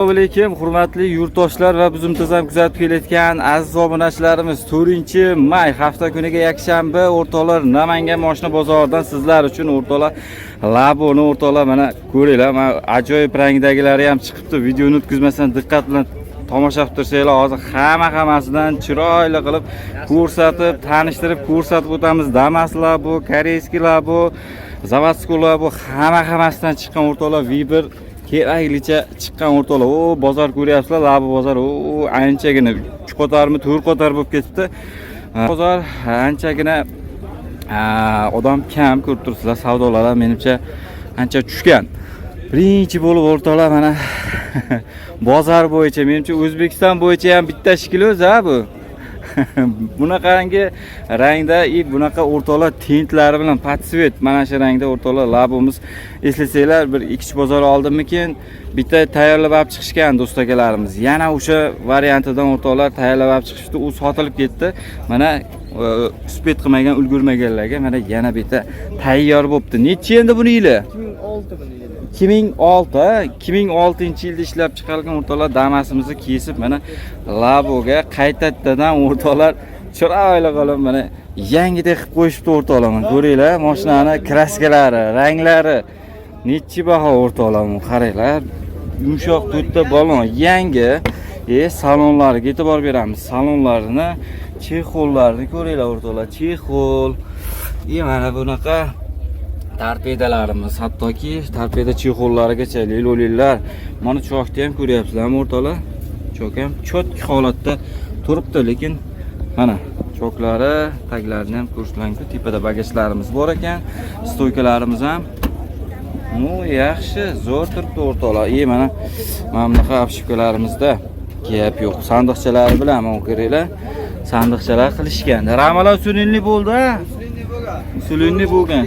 Assalomu alaykum, hurmatli yurtdoshlar va biz muntazam kuzatib kelayotgan aziz obunachilarimiz. 4-may hafta kuniga yakshanba o'rtoqlar Namangan moshina bozoridan sizlar uchun o'rtoqlar Laboni o'rtoqlar mana ko'ringlar. Mana ajoyib rangdagilari ham chiqibdi. Videoni o'tkazmasdan diqqat bilan tomosha qilib tursanglar, hozir hammasidan chiroyli qilib ko'rsatib, tanishtirib ko'rsatib o'tamiz. Damaslar bu, koreyskilar bu, zavodskilar bu, hammasidan chiqqan o'rtoqlar Viber keraklicha chiqqan o'rtoqlar. O bozor ko'ryapsizlar, Labi bozor. O anchagina 3 qatormi, 4 qator bo'lib ketibdi. Bozor anchagina odam kam ko'rib turibsizlar. Savdolar ham menimcha ancha tushgan. Birinchi bo'lib o'rtoqlar mana bozor bo'yicha menimcha O'zbekiston bo'yicha ham bitta shikil o'zi bu. Bunaqangi rangda bunaqa o'rtoqlar tintlari bilan patsvet mana shu rangda o'rtoqlar Labimiz eslasanglar bir ikkita bozor oldimmikin bitta tayyorlab olib chiqishgan do'stakalarimiz. Yana o'sha variantidan o'rtoqlar tayyorlab olib chiqishdi, u sotilib ketdi. Mana uspet qilmagan, ulgurmaganlarga mana yana bitta tayyor bo'libdi. Necha endi buni yili? 2006-yilda ishlab chiqarilgan o'rtoqlar Damasimizni kesib mana Laboga qaytadan o'rtoqlar chiroyli qilib mana yangidek qilib qo'yishibdi o'rtoqlar. Mana ko'ringlar, mashinani kraskalari, ranglari nechi baho o'rtoqlar, qaranglar. Yumshoq to'rtta balon, yangi salonlariga e'tibor beramiz. Salonlarini, chexollarini ko'ringlar o'rtoqlar, chexol. Mana bunaqa torpedalarimiz, hattoki torpeda chexollarigacha lelolillar. Mana cho'qni ham ko'ryapsizlarmi o'rtoqlar? Cho'q ham chotki holatda turibdi, lekin mana cho'qlari, taglarini ham ko'rsatlanku. Tepada bagajlarimiz bor ekan, stoykalarimiz ham yaxshi, zo'r turibdi o'rtoqlar. Mana bunaqa obshipkalarimizda gap yo'q. Sandiqchalari bilan mana ko'ringlar. Sandiqchalar qilishgan. Ramalar usulinli bo'ldi. Usulinli bo'lgan.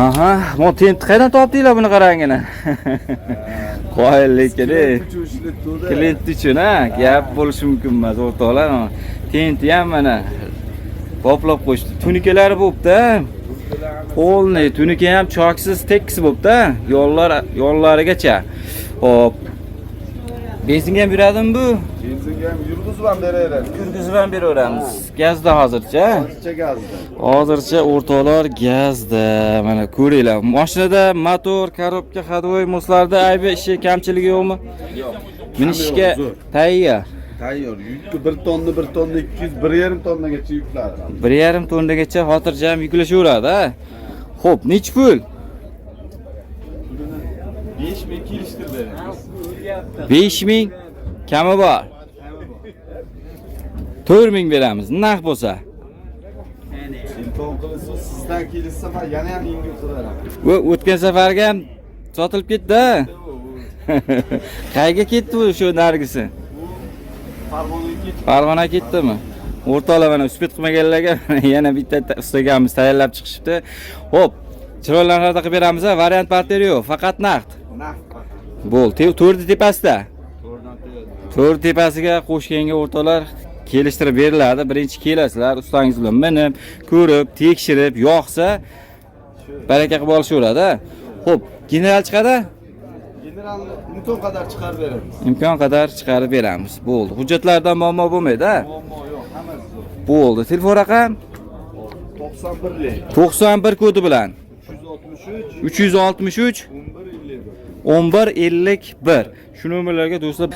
Aha, mo tent qayerdan topdinglar buni qarangina. Qo'yillik edi. Klient uchun gap bo'lishi mumkin emas o'rtoqlar. Tenti ham mana qoplab qo'yishdi. Tunikalari bo'pti. Polni tunika ham choksiz, tekkis bo'pti. Yollarigacha. Hop. Benzinga ham yuradimi bu? Benzinga ham yurgizib beramiz. Yurgizib beraveramiz. Gazda hozircha. Hozircha o'rtoqlar gazda. Mana ko'ringlar. Mashinada motor, korobka, ходовой moslarda aybi ishi kamchiligi yo'qmi? Yo'q. Minishga tayyor. Tayyor. Yukni 1 tonna, 1 tonna 200, 1,5 tonnagacha yukladi. 1,5 tonnagacha xotirjam yuklashaveradi. Xo'p, nech pul? 5000 kelishtirdi. 5000 kami bor. 4000 beramiz. Naq bo'lsa. Telefon qilasiz, sizdan kelsa men yana ham yengil qilaman. O'tgan safarga ham sotilib ketdi. Qayga ketdi bu shu nargisi? Farg'ona ketdimi? O'rtoqlar mana uspet qilmaganlarga yana bitta ustagamiz tayyorlab chiqishibdi. Xo'p, chiroylarni qilib beramiz, variant partneri yo'q, faqat naqd. Bo'ldi, to'rtta tepasida. To'rt tepasiga qo'shganga o'rtoqlar kelishtirib beriladi. Birinchi kelasizlar, ustangiz bilan minib, ko'rib, tekshirib, yoqsa baraka qilib olishaveradi. Xo'p, general chiqadi? Generalni imkon qadar chiqarib beramiz. Imkon qadar chiqarib beramiz. Bo'ldi. Hujjatlardan muammo bo'lmaydi, Muammo yo'q, hammasi. Bo'ldi. Telefon raqam 91 kodi bilan 363 1151. Shu nomerlarga do'stlar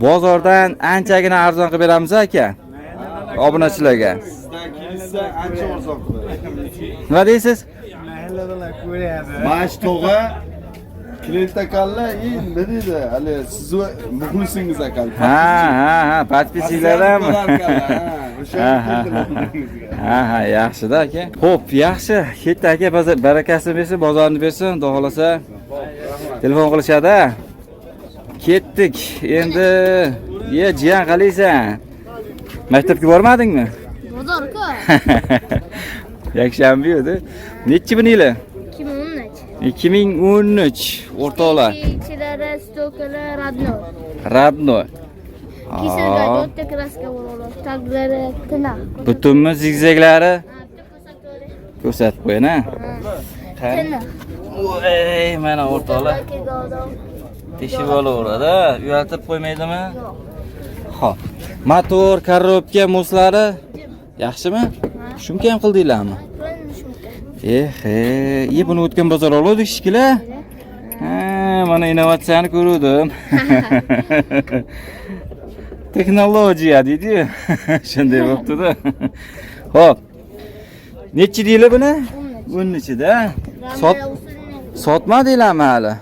bozordan anchagina arzon qilib beramiz aka. Obunachilarga. Sizdan kelsa ancha arzon qiladi. Nima deysiz? Mahalladan ko'ryapti. Mash tog'a klient akallar, nima deydi? Hali sizni muxlisingiz akal. Ha, podpisinglarmi? Ha, yaxshi-da aka. Xo'p, yaxshi. Ketdi aka, barakasini bersin, bozorni bersin, xudo xolasa. Telefon qilishadi. Ketdik. Endi jiyan qalaysan? Maktabga bormadingmi? Bozor-ku. Yakshanba edi. Nechi buni yili? 2013. 2013 o'rtoqlar. Ichilari stokalar Radno. Radno. Kesilgan to'rtta kraska bo'ladi. Taglari tiniq. Butunmi zigzaglari? Ko'rsatib qo'ying-a. Tiniq. Ey, mana o'rtoqlar. Tekshirib olaveradi. Uyaltib qo'ymaydimi? Xo'p. Motor, korobka, moslari yaxshimi? Shumka ham qildinglarmi? Buni o'tgan bozor oldik shikila. Mana innovatsiyani ko'rdim. Texnologiya deydi-yu. Shunday bo'libdi-da. Xo'p. Nechi deylar buni? 10-da. Sotmadinglarmi hali?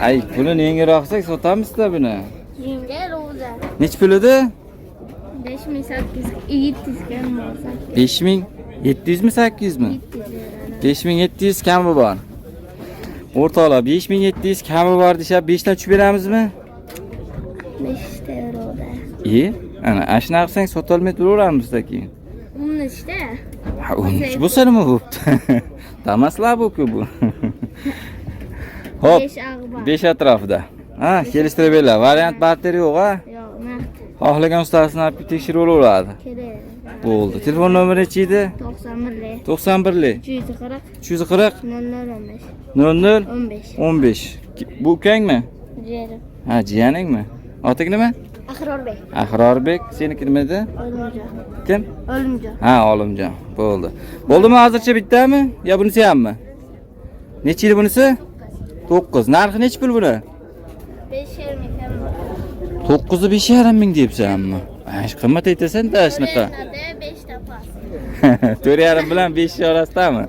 Ay, pulini yengiroq qilsak sotamiz-da buni. Yengil o'zi. Nech pul edi? 5800 kam bo'lsa. 5700 mi 800 mi? 5700 kami bor. O'rtoqlar 5700 kami bor deshab 5 dan tushib beramizmi? 5 euroda. Ana shunaqa qilsang sotolmay turaveramizda keyin. 10da. Ha, 10 bo'lsa nima bo'pti? Damaslar bu-ku bu. Hop, 5 atrofida. Ha, kelishtirib berlar. Variant barter yo'q-a? Yo'q, naqd. Xohlagan ustasini olib tekshirib olaveradi. Kerak. Bo'ldi. Telefon nomeri nechi edi? 91. 91. 340 340 00 15. 15. Bu ukangmi? Jerim. Ha, jiyaningmi? Oting nima? Ahrorbek. Ahrorbek, seniki nima edi? Olimjon. Kim? Olimjon. Ha, Olimjon. Bo'ldi. Bo'ldimi hozircha bittami? Yo bunisi hammi? Necha yil bunisi? 9. Narxi necha pul buni? 5,5 9'u 5,5 ming deyapsanmi? Ash qimmat aytasan-da shunaqa. 5 tapas. 4,5 bilan 5 orasidami?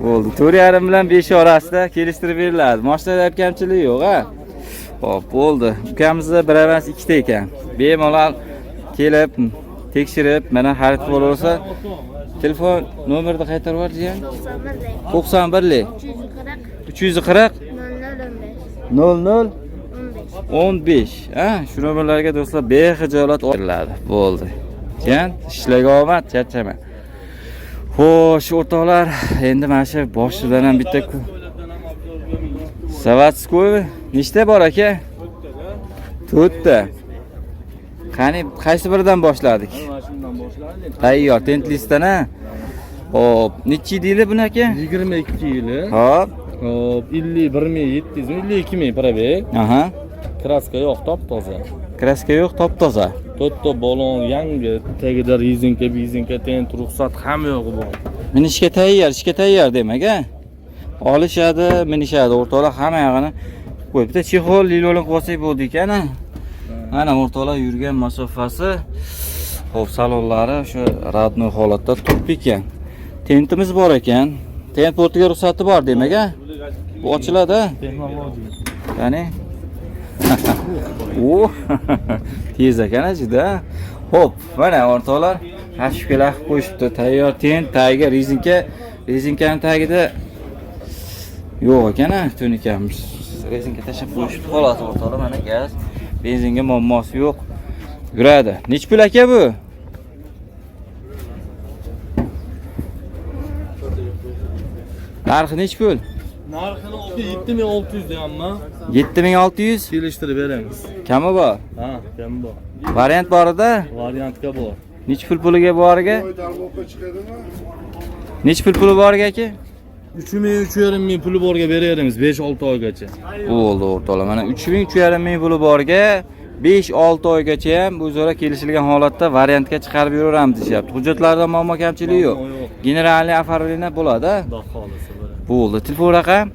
Bo'ldi. 4,5 bilan 5 orasida kelishtirib beriladi. Mashinada ham kamchilik yo'q, ha? Xo'p, bo'ldi. Ukamizda bir emas, ikkita ekan. Bemalol kelib, tekshirib, mana xarid qilib olsa, telefon nomerni qaytarib yuborji? 91 340 00 15. Ha, shu nomerlarga do'stlar bexijolat beriladi. Bo'ldi. Keyin ishlaga omad, charchama. Xo'sh, o'rtoqlar, endi mana shu boshliqdan ham bitta Savatskoy nechta bor aka? 4 ta. Qani qaysi biridan boshladik? Tayyor, tentlistdan ha. Hop, nechi deyli buni aka? 22 yili. Hop. Hop, 51.700 52.000 probeg. Aha. Kraska yo'q, top toza. Kraska yo'q, top toza. To'rtta balon yangi, tagida rezinka, tent, ruxsat hamma yo'g'i bor. Minishga tayyor demak, a? Olishadi, minishadi, o'rtoqlar hamma yog'ini qo'yib. Bitta chexol lilolin qilib olsak bo'ldi ekan, a? Mana o'rtoqlar yurgan masofasi, xo'p, salonlari o'sha radnoy holatda turibdi ekan. Tentimiz bor ekan. Tent portiga ruxsati bor demak, a? Bu ochiladi, a? Texnologiya. Qani? Tez ekan juda. Xo'p, mana o'rtoqlar hashkalar qilib qo'yishibdi. Tayyor tent, tagiga rezinkani tagida yo'q ekan-a, tunikamiz. Rezinka tashab qo'yishibdi. Xolos o'rtoqlar, mana gaz, benzinga muammosi yo'q. Yuradi. Nech pul aka bu? Narxi nech pul? Narxini 7600 deyapman. 7600 Kelishtirib beramiz. Kami bor? Ha, kam bor. Variant bor-da? Variantga bor. Nech pul puliga boriga? Nech pul puli boriga aka? 3,5 puli borga beramiz 5-6 oygacha. Bo'ldi o'rtoqlar. Mana 3,5 ming puli borga 5-6 oygacha ham o'zaro kelishilgan holatda variantga chiqarib yuraveramiz deyapti. Hujjatlarda muammo kamchilik yo'q. Generalniy оформление bo'ladi. Xudo xolisa bo'ladi. Bo'ldi. Telefon raqam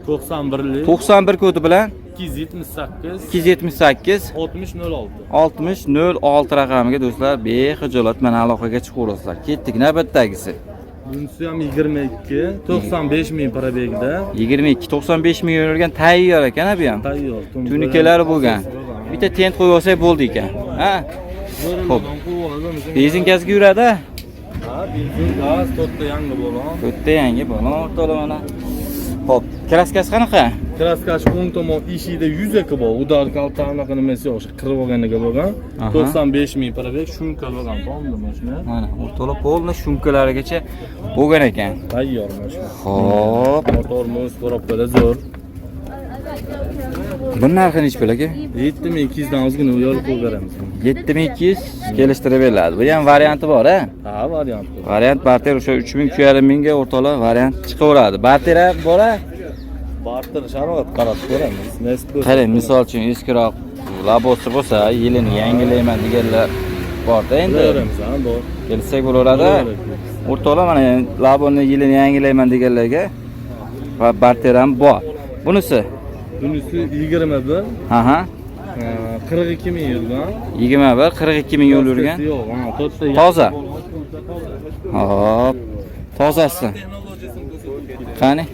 91 91 kodi bilan 278 278 6006. 6006 raqamiga do'stlar bexijolat mana aloqaga chiqaverasizlar. Ketdik navbatdagisi. Bunisi ham 22 95 ming probegda. 22 95 ming yurgan tayyor ekan bu ham. Tayyor. Tunikalari bo'lgan. Bitta tent qo'yib olsak bo'ldi ekan. Ha? Xo'p. Bezinkasiga yuradi. Ha, benzin, gaz, to'rtta yangi bo'lon. To'rtta yangi bo'lon o'rtoqlar mana. Xo'p, kraskasi qanaqa? Kraskachi o'ng tomon eshikda 100 aka bor. Udar kaltanaqa nimasi yo'q, qirib olganiga bo'lgan. 95 ming probeg shunka bo'lgan, to'g'rimi mashina? Mana o'rtoqlar polni shunkalarigacha bo'lgan ekan. Tayyor mashina. Xo'p, Motorimiz korobkada zo'r. bu narxi nech pul aka? 7200 dan ozgina yo'l qo'yib beramiz. 7200 kelishtirib beriladi. Bu ham varianti bor, ha? Ha, variant bor. Variant barter o'sha 3,5 mingga o'rtoqlar variant chiqaveradi. Barter ham bor-a? barter sharoit qarab ko'ramiz. Nasib bo'lsa. qarang, misol uchun eskiroq labosi bo'lsa, yilini yangilayman deganlar bor-da endi. Ko'ramiz, ha, bor. Kelsak bo'laveradi. O'rtoqlar mana laboni yilini yangilayman deganlarga va barter ham bor. Bunisi? Bunisi 21. Aha. 42 ming yurgan. 21 42 ming yo'l yurgan. Yo'q, ha, to'rtta. Toza. Hop. Tozasi. Qani?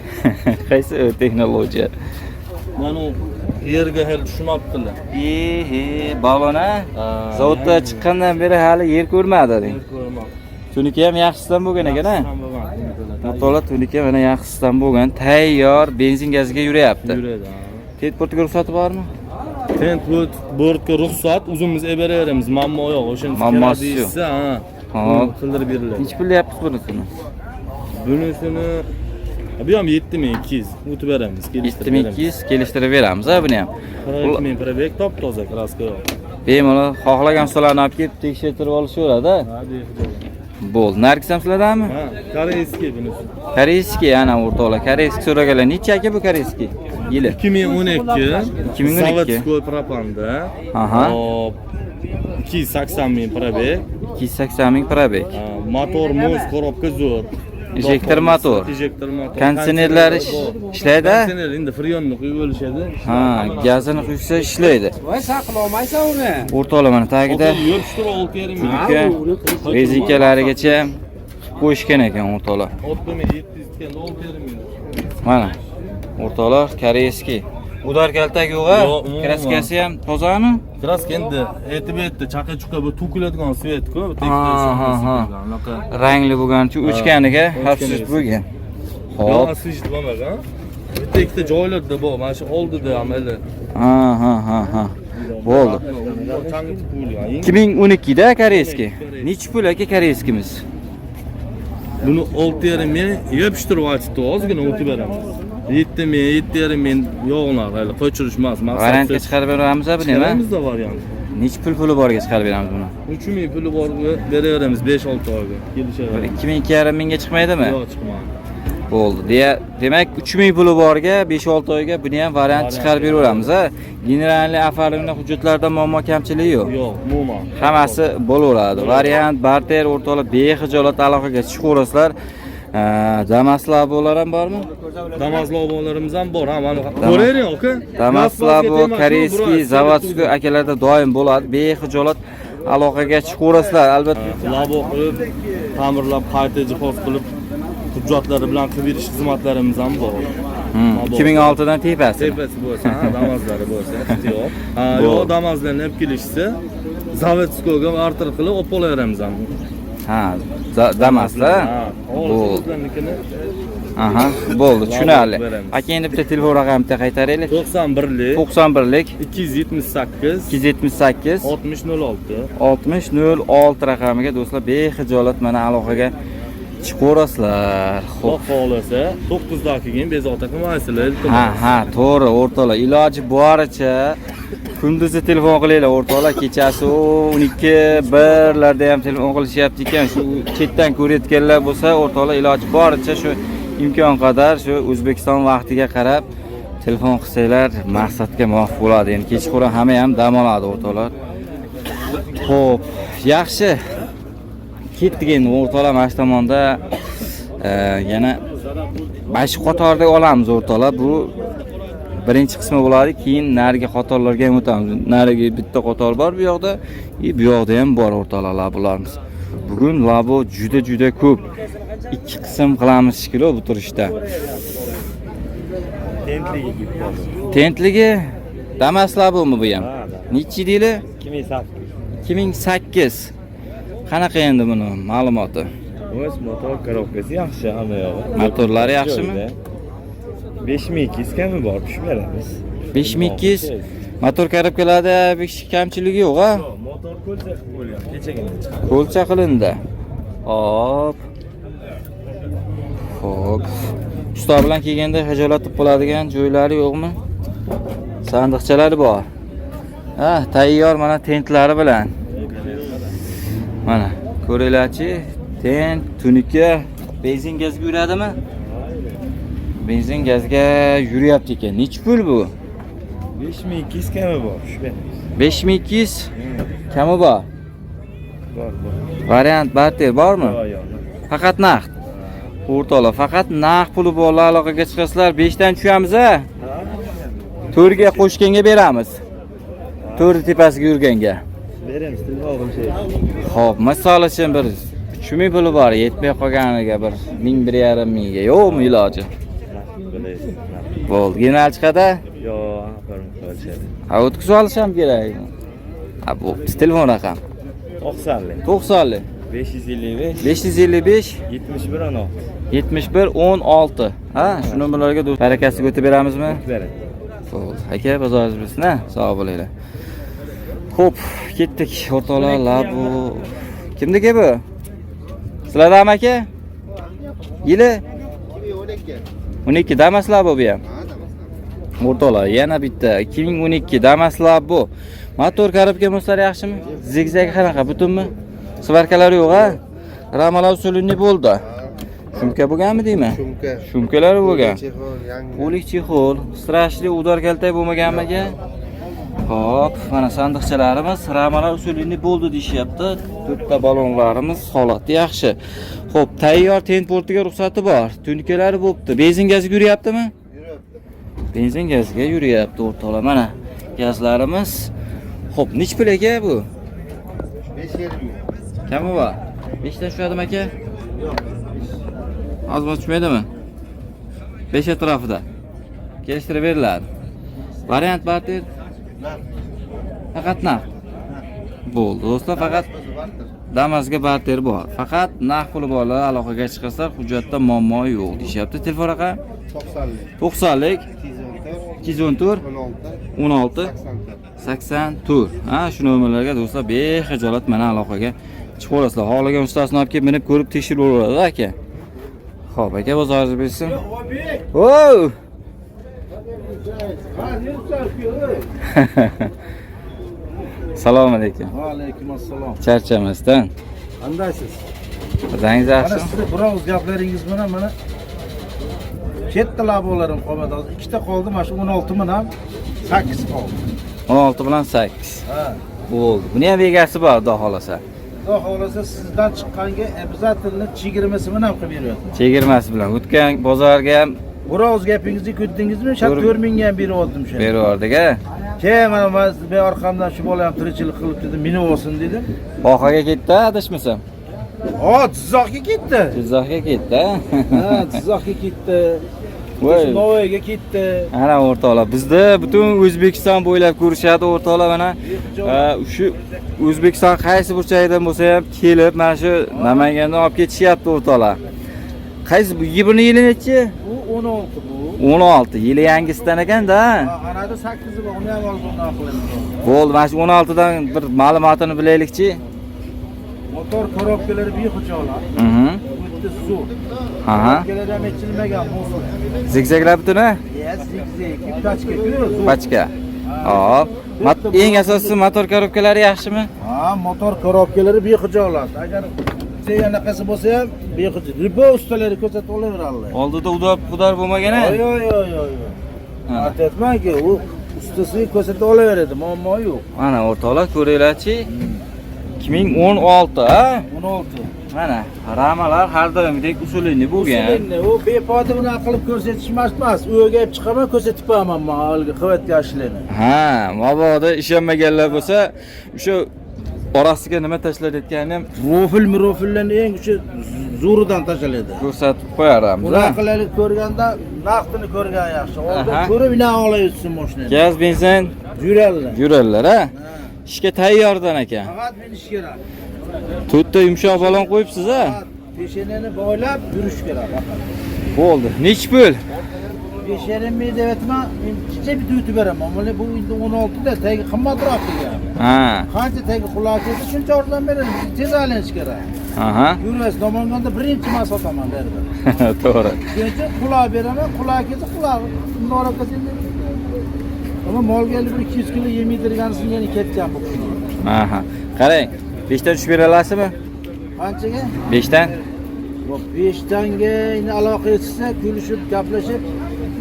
Qaysi texnologiya? Mana yerga hali tushmabdilar. Balona zavoddan chiqqandan beri hali yer ko'rmadi deng. Tuniki ham yaxshisidan bo'lgan ekan-a? Motorlar tuniki mana yaxshisidan bo'lgan, tayyor benzin gaziga yuryapti. Yuradi. Tetportga ruxsati bormi? Bortga ruxsat o'zimiz beraveramiz. Mammo yo'q, o'shani Mammosi yo'q. ha. Qildirib beriladi. Necha pulyapsiz bunisini? Bunisini bu ham 7200 o'tib beramiz. 7200 kelishtirib beramiz, ha buni ham. 42 ming probek top toza kraska yo'q. Bemalol xohlagan ustalarni olib kelib tekshirtirib olishaveradi. Ha, deydi. Bo'ldi. Nargis ham sizlardami? Ha, koreyskiy bunisi. Koreyskiy ana o'rtoqlar. Koreyskiy so'raganlar. Necha aka bu koreyskiy? Yili 2012. 2012. Zavodskoy propanda. Aha. Hop. 280 ming probek. 280 ming probek. Motor muz, korobka zo'r. Injektor motor. Injektor motor. Konditsionerlari ishlaydi? Konditsioner endi freonni quyib olishadi. Ha, gazini quysa ishlaydi. Voy saqlamaysan uni. O'rtoqlar mana tagida Yurishtir 6,5 ming. tuniki rezinkalarigacha qo'yishgan ekan o'rtoqlar. 6700 ga 6,5 ming. Mana o'rtoqlar koreyskiy. Udar kaltak yo'q-a? Yo'q, umuman. Kraskasi ham tozami? Kraska endi aytib aytdi, chaqa-chuqa bu to'kiladigan svet-ku, ha. Rangli bo'lgani uchun o'chganiga xavfsiz bo'lgan. Yo'q, Hop. aslish bo'lmagan. Bitta ikkita joylarda bor, mana shu oldida ham hali. Ha. Bo'ldi. Changitib qo'yilgan. 2012 da koreyskiy. Necha pul aka koreyskimiz? Buni 6,5 ming yopishtirib aytdi, ozgina o'tib beramiz. 7 ming, 7,5 ming yo'qlar, hali qo'chirish emas. Variantga chiqarib beramiz buni nima? Chiqaramizda variant. Necha pul boriga chiqarib beramiz buni? 3 ming puli bor beraveramiz 5-6 oyga. Kelishadi. 2,5 mingga chiqmaydimi? Yo'q, chiqmaydi. Bo'ldi. Demak 3000 puli borga 5-6 oyga buni ham variant chiqarib beraveramiz, ha. Generalniy oformlangan hujjatlarda muammo kamchiligi yo'q. Yo'q, umuman. Hammasi bo'laveradi. Variant, barter o'rtoqlar bexijolat aloqaga chiqaverasizlar. Damas labolar ham bormi? Damas labolarimiz ham bor. Ha, mana ko'raylik, aka. Damas labo, koreyskiy, zavodskoy akalarda doim bo'ladi. Bexijolat aloqaga chiqaverasizlar, albatta. Labo qilib, ta'mirlab, qayta jihoz qilib, hujjatlari bilan qilib berish xizmatlarimiz ham bor. 2006 dan tepasi. Tepasi bo'lsa, damazlari bo'lsa, yo'q. Ha, yo'q, damazlarni olib kelishsa, zavodskoyga barter qilib olib olaveramiz ham. Ha, damaslar. Bo'ldi. Aha, bo'ldi, tushunarli. Aka endi bitta telefon raqamini qaytaraylik. 91lik 278 6006 6006 raqamiga do'stlar bexijolat mana aloqaga chiqaverasizlar. Xudo xolasa 9dan keyin bezovta qilmaysizlar. Ha, to'g'ri, o'rtoqlar. Iloji boricha kunduzi telefon qilinglar o'rtoqlar, kechasi 12, 1 larda ham telefon qilishyapti ekan. Shu chetdan ko'rayotganlar bo'lsa, o'rtoqlar iloji boricha shu imkon qadar shu O'zbekiston vaqtiga qarab telefon qilsanglar maqsadga muvofiq bo'ladi. Endi kechqurun hamma ham dam oladi o'rtoqlar. Xo'p, yaxshi. Ketdik endi o'rtoqlar, mana shu tomonda yana 5 qatorda olamiz o'rtoqlar. Bu birinchi qismi bo'ladi, keyin narigi qatorlarga ham o'tamiz. Narigi bitta qator bor bu yoqda, bu yoqda ham bor o'rtoqlar labolarimiz. Bugun labo juda ko'p. 2 qism qilamiz shekilli bu turishda. Tentligi Damas labomi bu ham? Nechi deyli? 2008. Qanaqa endi buni ma'lumoti? O'z motor korobkasi yaxshi, hamma yog'i. Motorlari yaxshimi? 5200 kami bor, tushib beramiz. 5200 motor korobkalarda hech kamchiligi yo'q, ha? Motor ko'lcha qilib bo'lgan, kechagina chiqadi. Ko'lcha qilindi. Hop. Usta bilan kelganda hijolatib qoladigan joylari yo'qmi? Sandiqchalari bor. Ha, tayyor mana tentlari bilan. Mana ko'ringlarchi, tent, tunika, benzin gazga yuradimi? benzin gazga yuryapti ekan. Nechi pul bu? 5200 kami bor, shu beramiz. 5200 kami bor. Bor. Variant barter bormi? Yo'q. Faqat naqd. O'rtoqlar, faqat naqd puli borlar aloqaga chiqasizlar. 5 dan tushamiz a? 4 ga qo'shganga beramiz. 4 tepasiga yurganga. Beramiz, tilmoqim şey. Xo'p, misol uchun bir 3000 puli bor, yetmay qolganiga bir 1000-1.5 mingga yo'qmi iloji? Bilaysiz. Bo'ldi. General chiqadi? Yo'q, aqlim qolishadi. Ha, o'tkazib olisham kerak. Ha, bu telefon raqam. 90lik. 90lik. 555 555 71 16. 71 16. Ha, shu nomerlarga barakasiga o'tib beramizmi? Beramiz. Bo'ldi. Aka, bozoringiz bilsin, ha? Sog' bo'linglar. Xo'p, ketdik. O'rtoqlar, bu kimniki bu? Sizlardanmi aka? Yili 12 damaslar bu ham. O'rtoqlar, yana bitta 2012 damaslar bu. Motor korobka mo'slar yaxshimi? Zigzag qanaqa, butunmi? Svarkalar yo'q a? Ramalar usulini bo'ldi. Shumka bo'lganmi deymi? Shumka. Shumkalar bo'lgan. Chexol, yangi. O'lik chexol, strashli udar kaltak bo'lmaganmi aka? Hop, mana sandiqchalarimiz ramalar usulini bo'ldi deyapti. To'rtta balonlarimiz holati yaxshi. Xo'p, tayyor tenportiga ruxsati bor. Tunukalari bo'pti. Benzin gazga yuryaptimi? Yuribdi. Benzin gazga yuryapti o'rtoqlar. Mana gazlarimiz. Xo'p, nech pul aka bu? 5.20. Kami bor? 5 dan tushadimi aka? Ozmoq tushmaydimi? 5 atrofida. Kelishtirib beriladi. Variant barter faqat naqd. Bo'ldi do'stlar, faqat Damasga barter bor. Faqat naqd puli borlar aloqaga chiqsalar, hujjatda muammo yo'q deyapti. Telefon raqam 90lik. 90lik 214 16 84. Ha, shu nomerlarga do'stlar bexijolat mana aloqaga chiqib olasizlar. Xohlagan ustasini olib kelib minib ko'rib tekshirib oladi aka. Xo'p, aka bozoringiz bilsin. Voy! Assalomu alaykum. Va alaykum assalom. Charchamasdan. Qandaysiz? O'zingiz Mana yaxshimi? sizning biroz gaplaringiz bilan mana chetda bolarim qolmadi. Hozir ikkita qoldi, mana shu 16 min ham 8 qoldi. 16 bilan 8. Ha. Bo'ldi. Buni ham egasi bor, xudo xolasa. Xudo xolasa sizdan chiqqanga обязательно chegirmasini ham qilib beryapti. Chegirmasi bilan o'tgan bozorga ham Biroz gapingizni ko'rdingizmi? Shu 4 mingga ham berib oldim shu. berib yubordik a. Keyin mana men orqamdan shu bola ham tirikchilik qilib dedi, minib olsin dedim. Oxaga ketdi, adashmasam. Jizzaxga ketdi. Jizzaxga ketdi. Ha, Jizzaxga ketdi. Voy. Novoyga ketdi. Ana o'rtoqlar, bizda butun O'zbekiston bo'ylab ko'rishadi o'rtoqlar mana. Shu O'zbekiston qaysi burchagidan bo'lsa ham kelib, mana shu Namangandan olib ketishyapti o'rtoqlar. Qaysi bu yili nechi? Bu 16 bu. 16 yili yangisidan ekan-da. Anada 8 bor, uni ham olib qilamiz. Bo'ldi, mana shu 16 dan bir ma'lumotini bilaylikchi. Motor korobkalari bexijolat. O'tda zo'r. Aha. Korobkalarda ham echilmagan motor. Zigzaglar butuni? Zigzag, pachka zo'r. Pachka. Hop. Eng asosiysi motor korobkalari yaxshimi? Ha, motor korobkalari bexijolat. Agar anaqasi bo'lsa ham bexijolat. Ribo ustalari ko'rsatib olaveradilar. Oldida udar bo'lmagan-a? Yo'q. Aytmanki, u ustasiga ko'rsatib olaveradi, muammo yo'q. Mana o'rtoqlar ko'ringlar-chi. 2016 ha? 16. Mana ramalar har doimgidek usulini bo'lgan. U bepoda buni qilib ko'rsatishmas emas. Uyga olib chiqaman, ko'rsatib qo'yaman men hozirgi qivat yoshlarni. Ha, mabodo ishonmaganlar bo'lsa, o'sha orasiga nima tashlayotganini ham Profillarni eng o'sha zo'ridan tashlaydi. ko'rsatib qo'yaramiz. Bunaqalarni ko'rganda naqdini ko'rgan yaxshi. Oldin ko'rib ina olayotsin mashinani. Gaz, benzin yuradilar ha. Ishga tayyordan ekan. Faqat minish kerak. To'rtta yumshoq balon qo'yibsiz a? Peshanani boylab yurish kerak faqat. Bo'ldi. Nech pul? 5.5 ming deb aytman, men kichik bitta yutib beraman. Mana bu endi 16 da tagi qimmatroq degan. Ha. Qancha tagi quloq edi, shuncha ordan beradi. Tez aylanish kerak. Aha. Yurasiz, Namanganda birinchi men sotaman derdi. To'g'ri. Keyin quloq beraman, quloq kelsa quloq. Unda oraqasi endi. Ama molga 200 kilo yem yedirganisiga yana ketgan bu kuni. Aha. Qarang, 5 dan tushib bera olasizmi? Qanchaga? 5 dan Bak 5 tanga endi aloqa etsa, kulishib, gaplashib,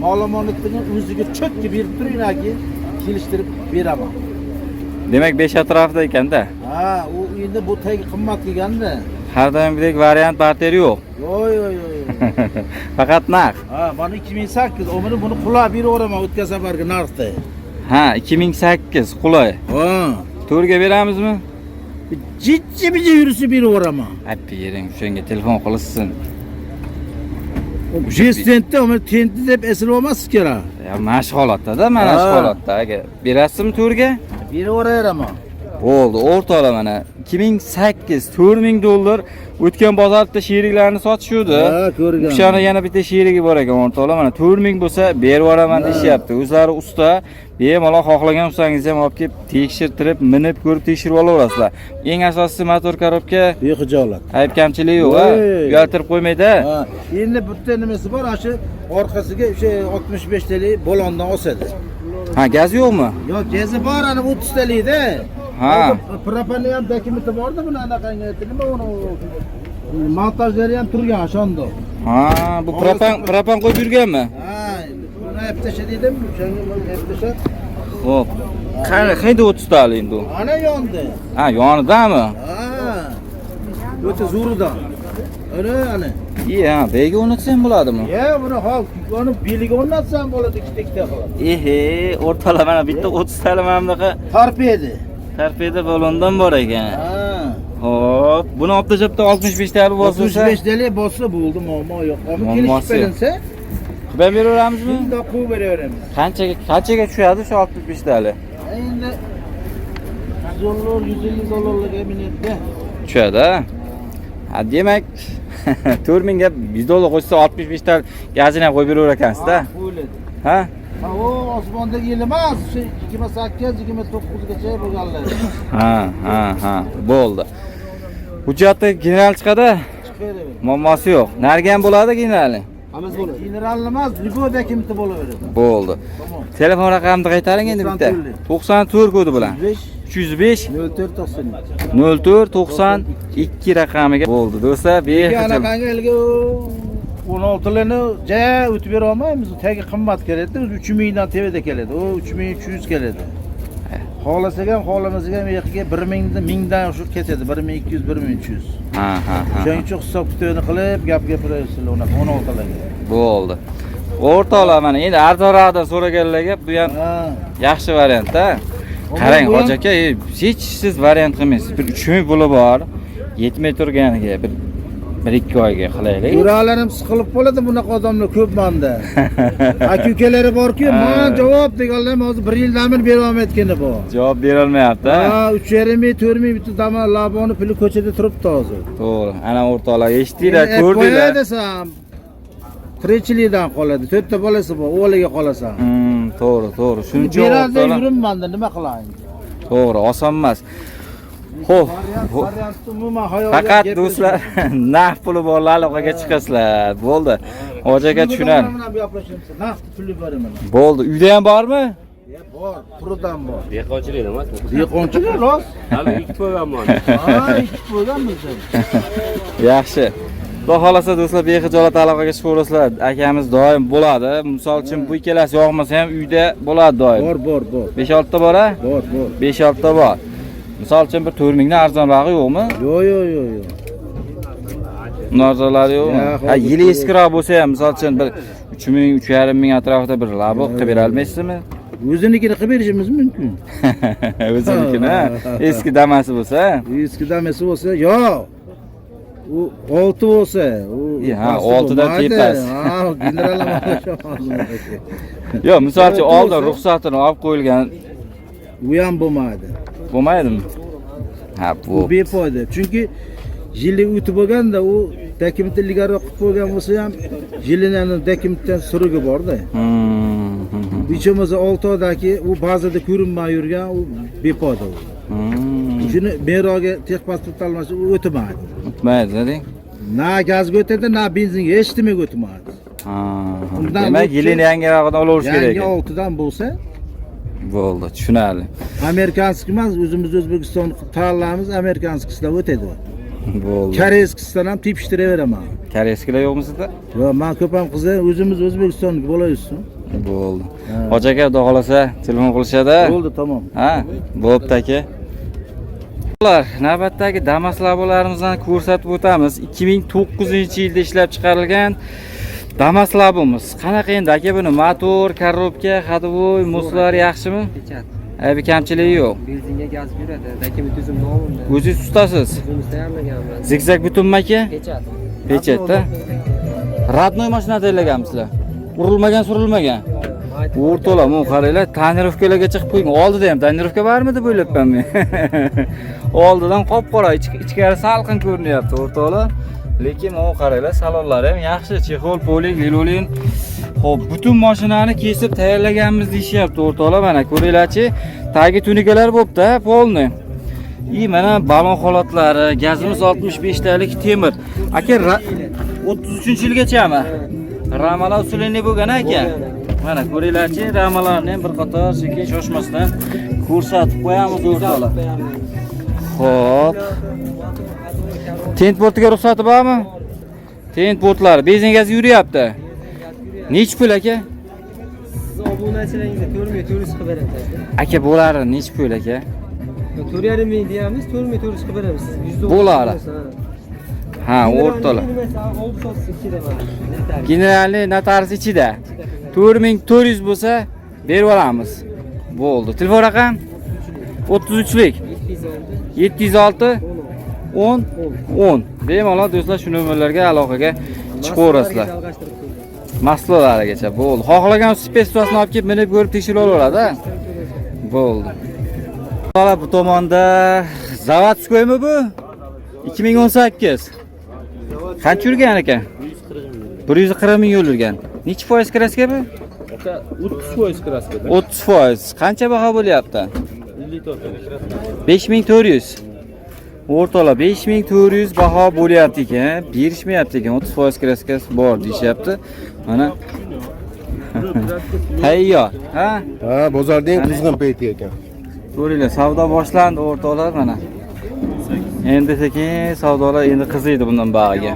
ma'lumotni o'ziga cho'tki berib turinglarki, kelishtirib beraman. Demak 5 atrofida ekanda. Ha, u endi bu tagi qimmat kelganda. Har doimgidek variant barter yo'q. Yo'q. Faqat narx. Ha, mana 2008, o'mini buni qulab beraveraman o'tgan safargi narxda. Ha, 2008 qulay. Ha. To'rga beramizmi? Jijji yurisi beraveraman. Appi yering, o'shanga telefon qilsin. Jestentda uni tenti deb esir olmas kerak. Ya mashg'ulotda, mana shu holatda. Agar berasizmi to'rga? Beraveraman. Bo'ldi, o'rtoqlar mana 2008 $4000 o'tgan bozorda sheriklarni sotishuvdi. Ha, ko'rgan. O'shani yana bitta sherigi bor ekan o'rtoqlar. Mana 4000 bo'lsa berib yuboraman deyapti. O'zlari usta, bemalol xohlagan bo'lsangiz ham olib kelib tekshirtirib, minib ko'rib tekshirib olaverasizlar. Eng asosiysi motor korobka Bexijolat. ayb kamchiligi yo'q, ha. Uyaltirib qo'ymaydi. Ha, endi bitta nimasi bor, shu orqasiga o'sha 65 talik bolondan osadi. Ha, gaz yo'qmi? Yo'q, gezi bor, ana 30 talikda. Ha. Propani ham dokumenti borda, buni anaqangi nima uni montajlari ham turgan shonda. Ha, bu propan qo'yib yurganmi? Ha, buni aptasha dedim, o'shanga aptasha. Xo'p. Qayda 30 tali endi u? Ana yondi. Ha, yonidami? Ha. O'ta zo'ridan. Ana. Ha, bega o'rnatsam bo'ladimi? Ya, buni hol, uni beliga o'rnatsam bo'ladi, ikkita qilib. Ehe, o'rtalar mana bitta 30 tali mana bunaqa Torpedi. tarpeda balondan bor ekan. Ha. Hop, buni olib tashlabda 65 tali bo'lsa, 35 talik bo'lsa bo'ldi, muammo yo'q. Ammo Muammosi kelishib yo'q. berilsa, qilib beraveramizmi? shunda qo'yib beraveramiz. Qanchaga tushadi shu 65 tali? Endi $150 minutda. Tushadi. Ha, demak 4000 ga $100 qo'ysa 65 tali gazini ham qo'yib beraver ekansizda. Ha? Ha, o osmondagi yil emas, 28-29 gacha bo'lganlar. Ha, bo'ldi. Hujjatda general chiqadi. Chiqaveradi. Muammosi yo'q. Nargan bo'ladi generalning. Hammasi bo'ladi. General emas, Liboda kimti bo'laveradi. Bo'ldi. Tamom. Telefon raqamini qaytaring endi bitta. 94 kodi bilan. 305 04 0492 raqamiga bo'ldi do'stlar. Bexatar. Anaqangi ilgi 16 larni ja o'tib bera olmaymiz. Tagi qimmat keladi. 3000 dan tevada keladi. O 3300 keladi. Xohlasak ham, xohlamasak ham yo'qiga 1000 dan shu ketadi. 1200, 1300. Ha. Shuning uchun hisob kitobini qilib gap gapirasizlar unaqa 16 larga. Bo'ldi. O'rtoqlar mana endi arzonroqdan so'raganlarga bu ham Ha. yaxshi variant-da. Qarang, hoji aka, hech siz variant qilmaysiz. Bir 3000 puli bor. Yetmay turganiga bir 1-2 oyga qilaylik. Yuralarim siqilib qoladi bunaqa odamlar ko'p menda. Aka-ukalari bor-ku, men javob deganlar hozir 1 yildan beri bera olmayotgani bor. Javob bera olmayapti. Ha, 3,5 ming, 4 ming bitta dama laboni puli ko'chada turibdi hozir. To'g'ri. Ana o'rtoqlar eshitdinglar, ko'rdinglar. Qo'yadi desam, tirikchilikdan qoladi. 4 ta bolasi bor, o'g'liga qolasan. To'g'ri. Shuning uchun Beradi o'rtoqlar. yuribmanda, nima qilayin? To'g'ri, oson emas. Xo'p. Variant umuman hayotga Faqat do'stlar, naqd puli borlar aloqaga chiqasizlar. Bo'ldi. Hoji aka tushunadi. Naqd puli beraman. Bo'ldi. Uyda ham bormi? Bor, puridan bor. Dehqonchilik emas. Dehqonchilik rost. Hali 2 qo'yganman. Ha, 2 qo'ygan bizlar. Yaxshi. Xudo xolasa do'stlar bexijolat aloqaga chiqaverasizlar. Akamiz doim bo'ladi. Misol uchun bu ikkalasi yo'qmasa ham uyda bo'ladi doim. Bor. 5-6 ta bor a? Bor. 5-6 ta bor. Misol uchun bir 4000 dan arzonrog'i yo'qmi? Yo'q. Narzolari yo'qmi? Ha, yili eskiroq bo'lsa ham, misol uchun bir 3000, 3500 atrofida bir labo qilib bera olmaysizmi? O'zinikini qilib berishimiz mumkin. O'zinikini, eski damasi bo'lsa? Eski damasi bo'lsa, yo'q. U 6 bo'lsa, u ha, 6 dan tepasi. Ha, general. Yo'q, misol uchun oldin ruxsatini olib qo'yilgan. U ham bo'lmaydi. Bo'lmaydimi? Ha, bu befoyda. Chunki yili o'tib bo'lganda u dokument ilgari qilib qo'ygan bo'lsa ham yilining dokumentdan surigi bor-da. Bichimiz 6 oydagi u ba'zida ko'rinmay yurgan u befoyda. Shuni meroga texpasport almashi o'tmaydi. O'tmaydi, deng. Na gazga o'tadi, na benzinga hech nimaga o'tmaydi. Demak, yilini yangirog'idan olaverish kerak. Yangi 6 dan bo'lsa bo'ldi, tushunarli. Amerikanskiy emas, o'zimiz O'zbekiston tanlamiz amerikanskiyslar o'tadi. Bo'ldi. Koreyskisidan ham tepishtiraveraman. Koreyskilar yo'qmi sizda? Yo'q, men ko'p ham qizlar o'zimiz O'zbekistonlik bo'laysiz. Bo'ldi. Hoji aka xudo xolasa telefon qilishadi. Bo'ldi, tamom. Ha, bo'pti aka. Navbatdagi Damas labolarimizni ko'rsatib o'tamiz. 2009-yilda ishlab chiqarilgan Damas labimiz. Qanaqa endi aka buni motor, korobka, ходовой, muslar yaxshimi? Bir kamchiligi yo'q. Benzinga gaz beradi. Dokument o'zim nomimda. O'zingiz ustasiz. O'zimiz tayyorlaganmiz. Zigzag butunmi aka? Pechat. Pechatda. Radnoy mashina tayyorlaganmisizlar. Urilmagan, surilmagan. O'rto'la, men qaranglar, tonirovkalarga chiqib qo'ygan. Oldida ham tonirovka bormidi bo'ylabman men. Oldidan qop-qora, ichkari salqin ko'rinyapti o'rto'la. Lekin men qaranglar, salonlari ham yaxshi, chexol, polik, lilolin. Xo'p, butun mashinani kesib tayyorlaganmiz deyapti o'rto'la. Mana ko'ringlarchi, tagi tunikalar bo'pti, polni. Mana balon holatlari, gazimiz 65 talik temir. Aka 33-yilgachami? Ramalar usulini bo'lgan aka. Mana ko'ringlarchi, ramalarni ham bir qator sekin shoshmasdan ko'rsatib qo'yamiz o'rtoqlar. Xo'p. Tent portiga ruxsati bormi? Tent portlar benzin gaz yuryapti. Nech pul aka? Siz obunachilaringizga 4400 qilib beramiz. Aka bo'lari nech pul aka? 4,5 ming deyamiz, 4400 qilib beramiz. Siz 100 Bo'lari. Ha, o'rtoqlar. Generalniy notarius ichida 4400 bo'lsa berib olamiz. Bo'ldi. Telefon raqam 33lik 706 10 10. Bemalol do'stlar shu nomerlarga aloqaga chiqaverasizlar. Mahsulotlarigacha bo'ldi. Xohlagan spestasini olib kelib minib ko'rib tekshirib olaveradi. Bo'ldi. Mana bu tomonda Zavodskoymi bu? 2018. Qancha yurgan ekan? 140 ming yo'l yurgan. Necha foiz kraska bu? Aka 30% kraskada. 30%. Qancha baho bo'lyapti? 54. 5400. O'rtoqlar 5400 baho bo'lyapti ekan, berishmayapti ekan. 30% kraskasi bor deyapti. Mana tayyor. Ha? Ha, bozorda eng qizg'in payti ekan. Ko'ringlar, savdo boshlandi o'rtoqlar mana. Endi sekin savdolar endi qiziydi bundan bag'iga.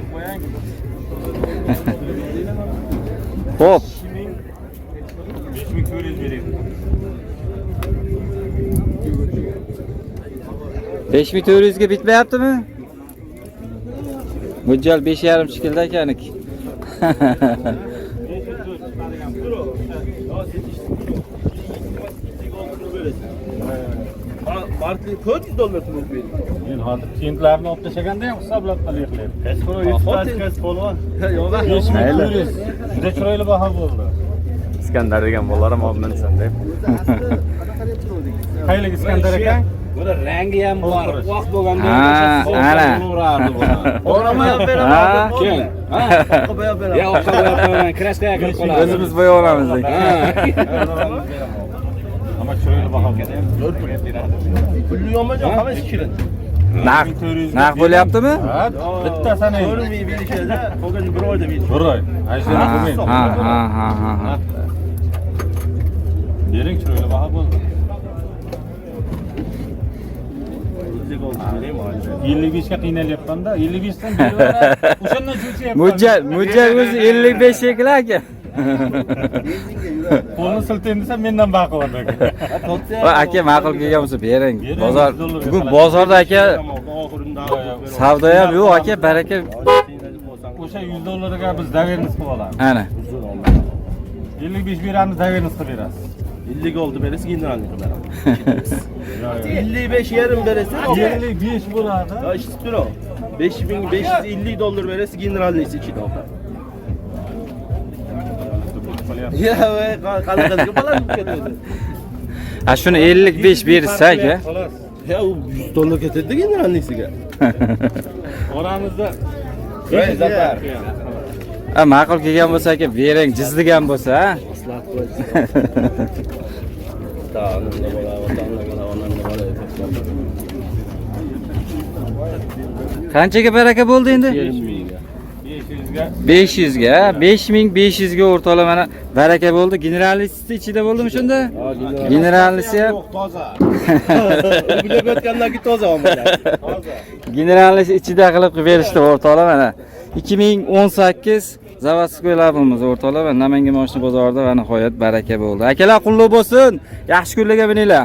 Xo'p. 5400 beraylik. 5400 ga bitmayaptimi? Mo'ljal 5,5 shekilda ekaniki. Martli 400 dollar pul berdi. Men hozir tentlarni olib tashlaganda ham hisoblab qolyapman. Kaskoro 100% polvon. Yo'q, 5400. Juda chiroyli baho bo'ldi. Iskandar degan bolalar olmaysan deb. Qaylik Iskandar ekan? Buni rangi ham bor. Vaqt bo'lganda ana. O'rama ham beraman. Keyin. Ha, qo'yib beraman. Yo'q, qo'yib kraskaga kirib qoladi. O'zimiz bo'yab olamiz lekin. Ama chiroyli baho beradi. Pulni yo'qmi-yo'q, hammasi shirin. Narx bo'lyaptimi? Ha, bittasini. 4,000 berishadi, qolgan bir oyda berishadi. Bir oy. Ajdana qilmang. Ha. Bering chiroyli baho bo'ldi. 55 ga qiynalyapman-da. 55 dan beraveradi. O'shandan cho'chiyapman. Mo'ljal o'zi 55 shekil aka. Qo'lni siltayim desam mendan baqiradi aka. Va aka ma'qul kelgan bo'lsa bering. Bozor bugun bozorda aka savdo ham yo'q aka, baraka. O'sha 100 dollarga biz dovernost qilib olamiz. Ana. 55 beramiz, dovernost qilib berasiz. 50 oldi berasiz, generalni qilib beraman. 55 yarim berasiz, 55 bo'ladi. Ya eshitib tur. 5550 dollar berasiz, generalni ichida oladi. Ya voy, qanaqa baland ketadi. A shuni 55 bersa aka. Ya u 100 dollar ketadi generalnisiga. Oramizda Zapar. Ma'qul kelgan bo'lsa aka, bering, jizdigan bo'lsa, ha? Maslahat qo'yasiz. Ta'limda bo'ladi, Qanchaga baraka bo'ldi endi? 500 ga, 5500 ga o'rtoqlar mana baraka bo'ldi. Generalisi ichida bo'ldimi shunda? Generalisi ham toza. Bilib o'tgandan keyin toza olmaydi. Toza. generalni ichida qilib berishdi o'rtoqlar mana. 2018 Zavodskoy labimiz o'rtoqlar va Namangan moshina bozorida va nihoyat baraka bo'ldi. Akalar qulluq bo'lsin. Yaxshi kunlarga mininglar.